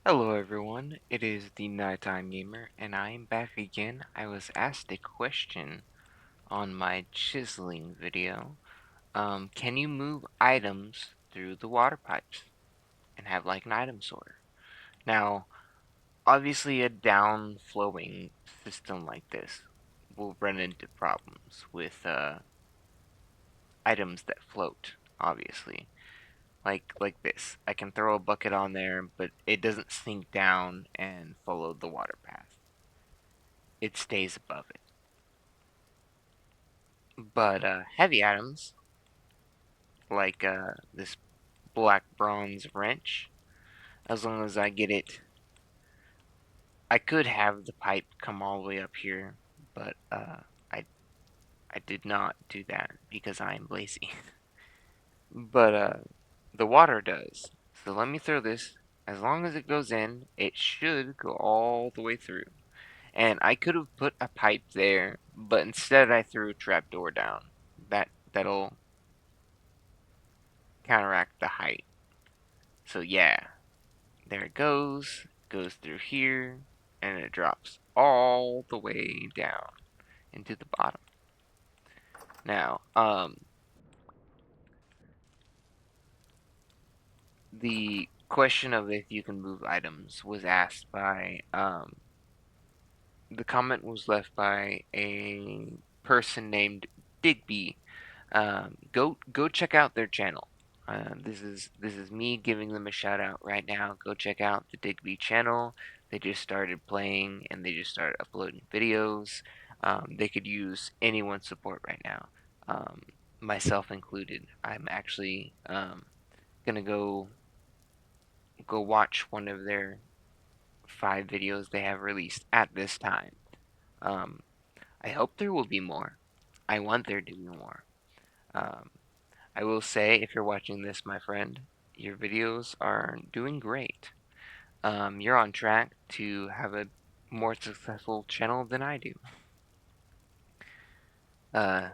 Hello everyone, it is the Nighttime Gamer, and I am back again. I was asked a question on my chiseling video. Can you move items through the water pipes and have like an item sorter? Now, obviously a down-flowing system like this will run into problems with items that float, obviously. Like this. I can throw a bucket on there, but it doesn't sink down and follow the water path. It stays above it. But heavy items, like this black bronze wrench, as long as I get it, I could have the pipe come all the way up here, but I I did not do that because I am lazy. But the water does. So let me throw this. As long as it goes in, it should go all the way through. And I could have put a pipe there, but instead I threw a trapdoor down. That'll counteract the height. So yeah, there it goes through here, and it drops all the way down into the bottom. Now, the question of if you can move items was asked by, the comment was left by a person named Digby. Go check out their channel. This is me giving them a shout out right now. Go check out the Digby channel. They just started playing and they just started uploading videos. They could use anyone's support right now, um, myself included. I'm actually gonna go watch one of their 5 videos they have released at this time. Um, I hope there will be more. I want there to be more. Um, I will say, if you're watching this, my friend, your videos are doing great. You're on track to have a more successful channel than I do. Uh,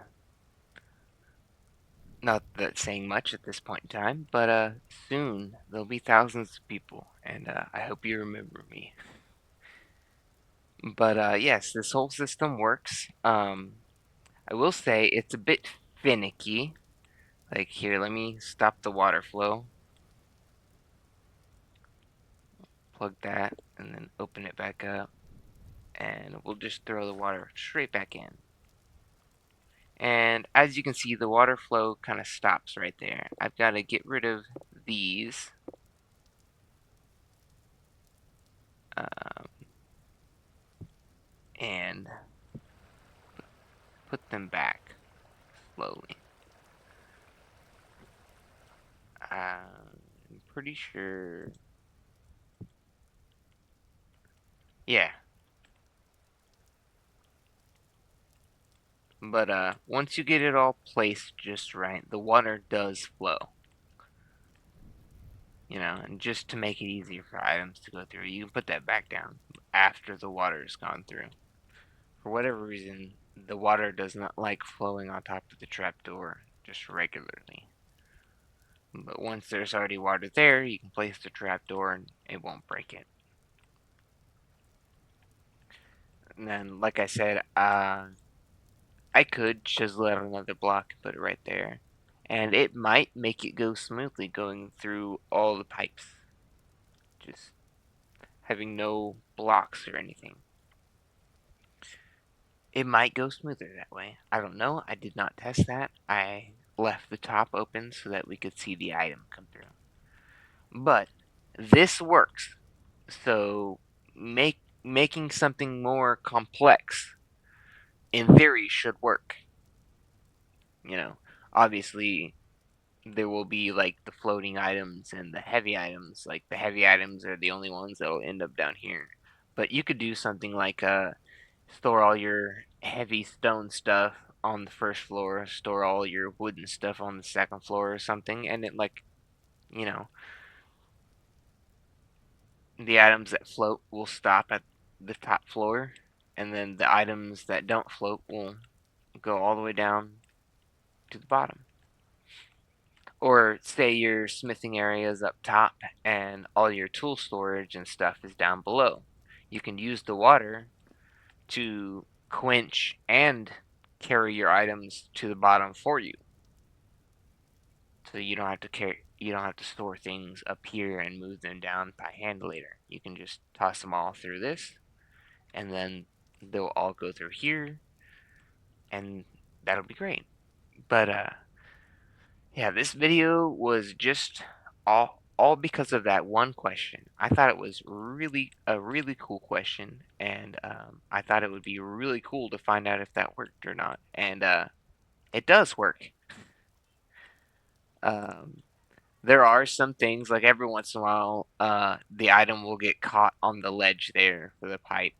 Not that saying much at this point in time, but soon there'll be thousands of people, and I hope you remember me. But yes, this whole system works. I will say it's a bit finicky. Like here, let me stop the water flow. Plug that, and then open it back up. And we'll just throw the water straight back in. And as you can see, the water flow kind of stops right there. I've got to get rid of these. Um, and put them back slowly. I'm pretty sure. Yeah. But once you get it all placed just right, the water does flow. And just to make it easier for items to go through, you can put that back down after the water has gone through. For whatever reason, the water does not like flowing on top of the trapdoor just regularly. But once there's already water there, you can place the trapdoor and it won't break it. And then, like I said, I could chisel out another block and put it right there. And it might make it go smoothly going through all the pipes. Just having no blocks or anything. It might go smoother that way. I don't know. I did not test that. I left the top open so that we could see the item come through. But this works. So making something more complex in theory should work. You know, obviously there will be like the floating items and the heavy items. Like the heavy items are the only ones that'll end up down here. But you could do something like store all your heavy stone stuff on the first floor, store all your wooden stuff on the second floor or something, and it like, you know, the items that float will stop at the top floor, and then the items that don't float will go all the way down to the bottom. Or say your smithing area is up top and all your tool storage and stuff is down below. You can use the water to quench and carry your items to the bottom for you. So you don't have to store things up here and move them down by hand later. You can just toss them all through this and then they'll all go through here and that'll be great. But yeah, this video was just all because of that one question. I thought it was really cool question, and I thought it would be really cool to find out if that worked or not. And it does work. Um, there are some things like every once in a while, the item will get caught on the ledge there for the pipe,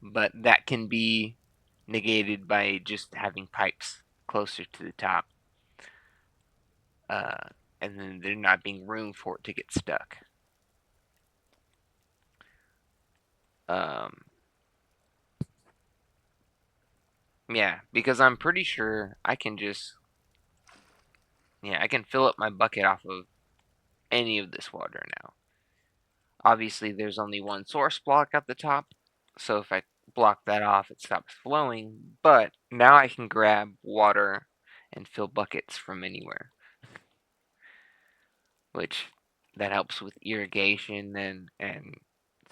but that can be negated by just having pipes closer to the top. Uh, and then there not being room for it to get stuck. Um, yeah, because I'm pretty sure I can just, yeah, I can fill up my bucket off of any of this water now. Obviously, there's only one source block at the top, so if I block that off, it stops flowing, but now I can grab water and fill buckets from anywhere, which that helps with irrigation and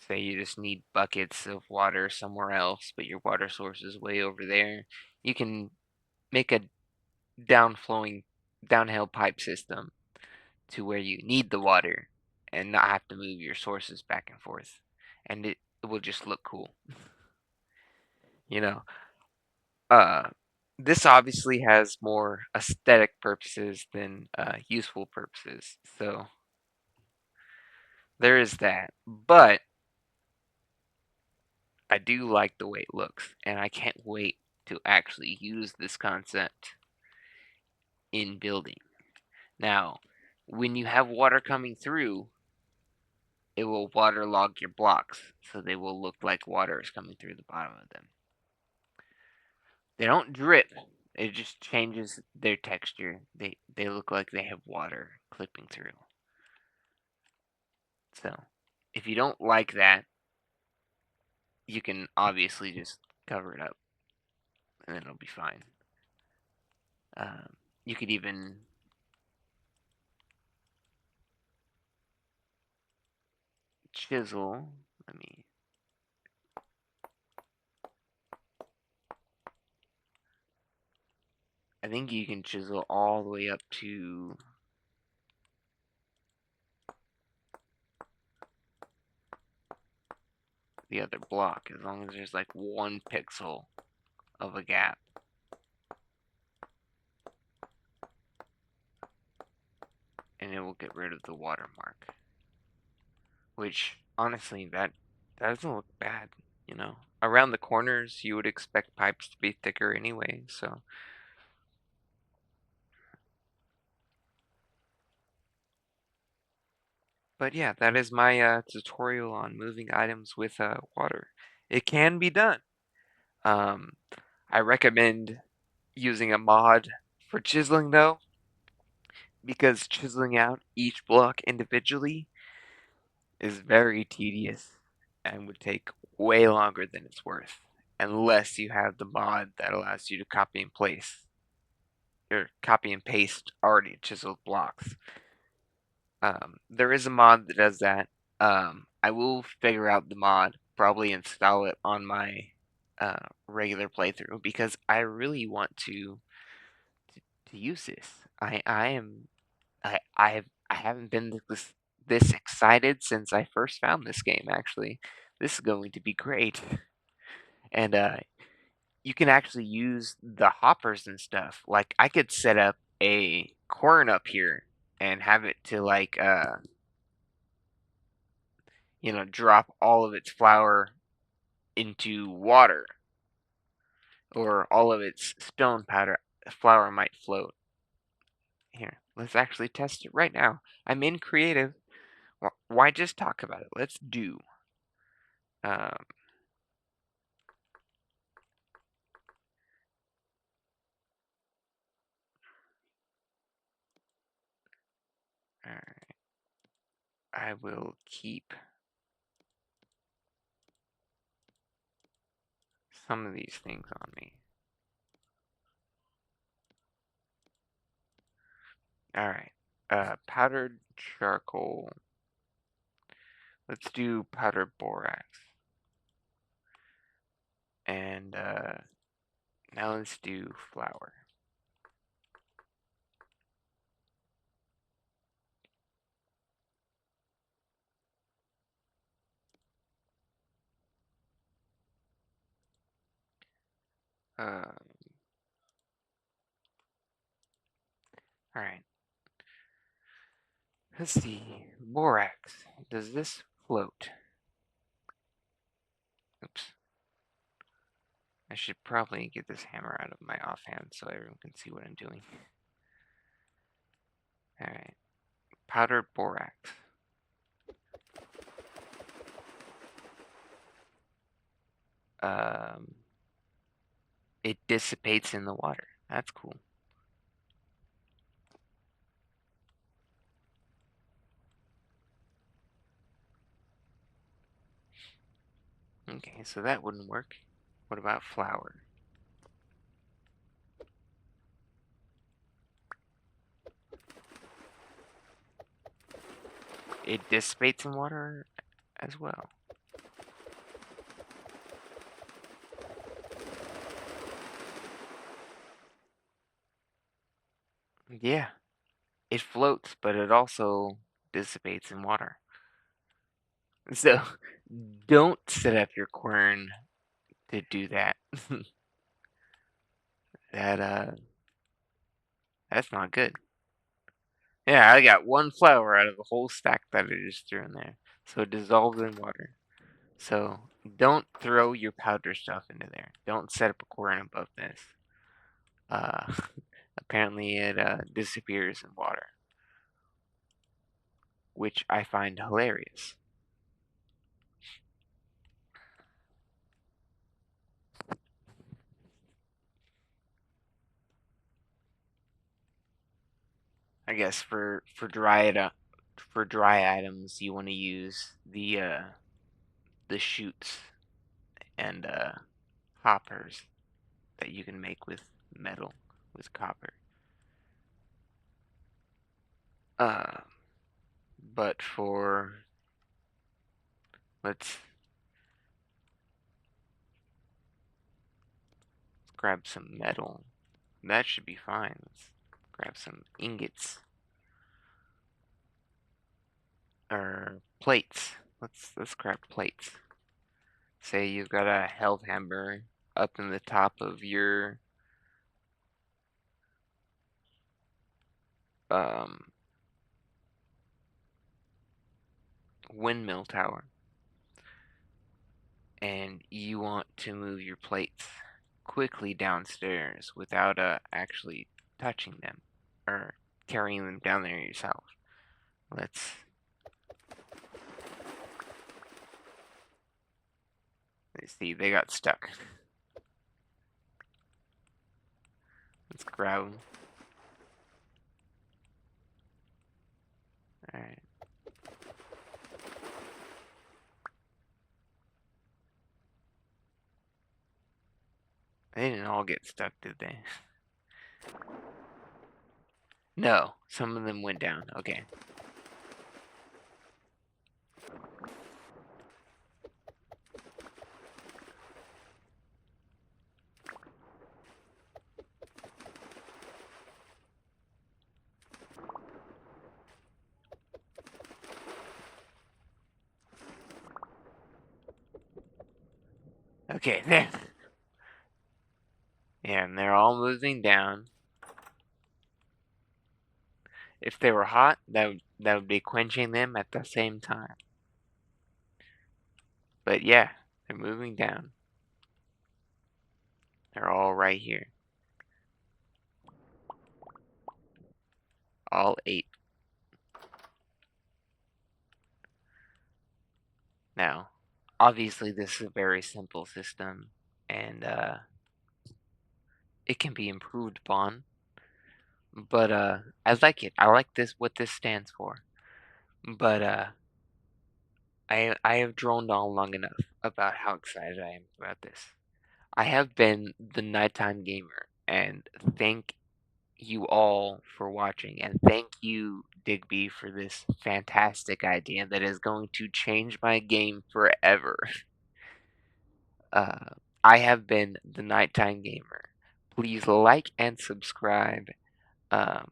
say you just need buckets of water somewhere else, but your water source is way over there. You can make a downflowing downhill pipe system to where you need the water and not have to move your sources back and forth, and it will just look cool. You know, uh, this obviously has more aesthetic purposes than useful purposes, so there is that. But I do like the way it looks, and I can't wait to actually use this concept in building. Now, when you have water coming through, it will waterlog your blocks, so they will look like water is coming through the bottom of them. They don't drip, it just changes their texture. They look like they have water clipping through. So, if you don't like that, you can obviously just cover it up, and then it'll be fine. You could even chisel. Let me. I think you can chisel all the way up to the other block as long as there's like 1 pixel of a gap. And it will get rid of the watermark. Which, honestly, that doesn't look bad, you know. Around the corners, you would expect pipes to be thicker anyway, so. But yeah, that is my tutorial on moving items with water. It can be done. Um, I recommend using a mod for chiseling though, because chiseling out each block individually is very tedious and would take way longer than it's worth, unless you have the mod that allows you to copy and place or copy and paste already chiseled blocks. There is a mod that does that. I will figure out the mod, probably install it on my regular playthrough because I really want to use this. I am I haven't been this excited since I first found this game. Actually, this is going to be great, and you can actually use the hoppers and stuff. Like I could set up a corn up here and have it to like drop all of its flour into water, or all of its stone powder flour might float. Here, let's actually test it right now. I'm in creative. Why just talk about it? Let's do. Um, Alright. I will keep some of these things on me. Alright. Powdered charcoal. Let's do powdered borax. And now let's do flour. Alright. Let's see. Borax. Does this float? Oops. I should probably get this hammer out of my offhand so everyone can see what I'm doing. Alright. Powdered borax. It dissipates in the water. That's cool. Okay, so that wouldn't work. What about flour? It dissipates in water as well. Yeah, it floats, but it also dissipates in water. So don't set up your quern to do that. that that's not good. Yeah, I got one flower out of the whole stack that I just threw in there. So it dissolves in water. So don't throw your powder stuff into there. Don't set up a quern above this. Uh, apparently it disappears in water, which I find hilarious. I guess for dry items you want to use the chutes and hoppers that you can make with metal with copper. Uh, but for let's grab some metal. That should be fine. Let's grab some ingots or plates. Let's grab plates. Say you've got a health hammer up in the top of your um, windmill tower, and you want to move your plates quickly downstairs without actually touching them or carrying them down there yourself. Let's see. They got stuck. Let's grab them. All right. They didn't all get stuck, did they? No, some of them went down. Okay. Okay, there. Yeah, and they're all moving down. If they were hot, that would be quenching them at the same time. But yeah, they're moving down. They're all right here. All 8. Now, obviously this is a very simple system, and it can be improved upon, but I like it. I like this what this stands for. But I have droned on long enough about how excited I am about this. I have been the nighttime gamer, and thank you all for watching, and thank you, Digby, for this fantastic idea that is going to change my game forever. Uh, I have been the nighttime gamer. Please like and subscribe.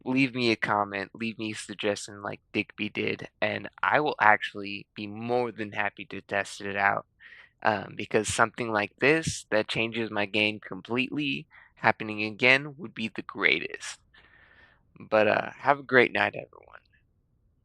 Leave me a comment, leave me a suggestion like Digby did, and I will actually be more than happy to test it out. Because something like this that changes my game completely happening again would be the greatest. But have a great night, everyone.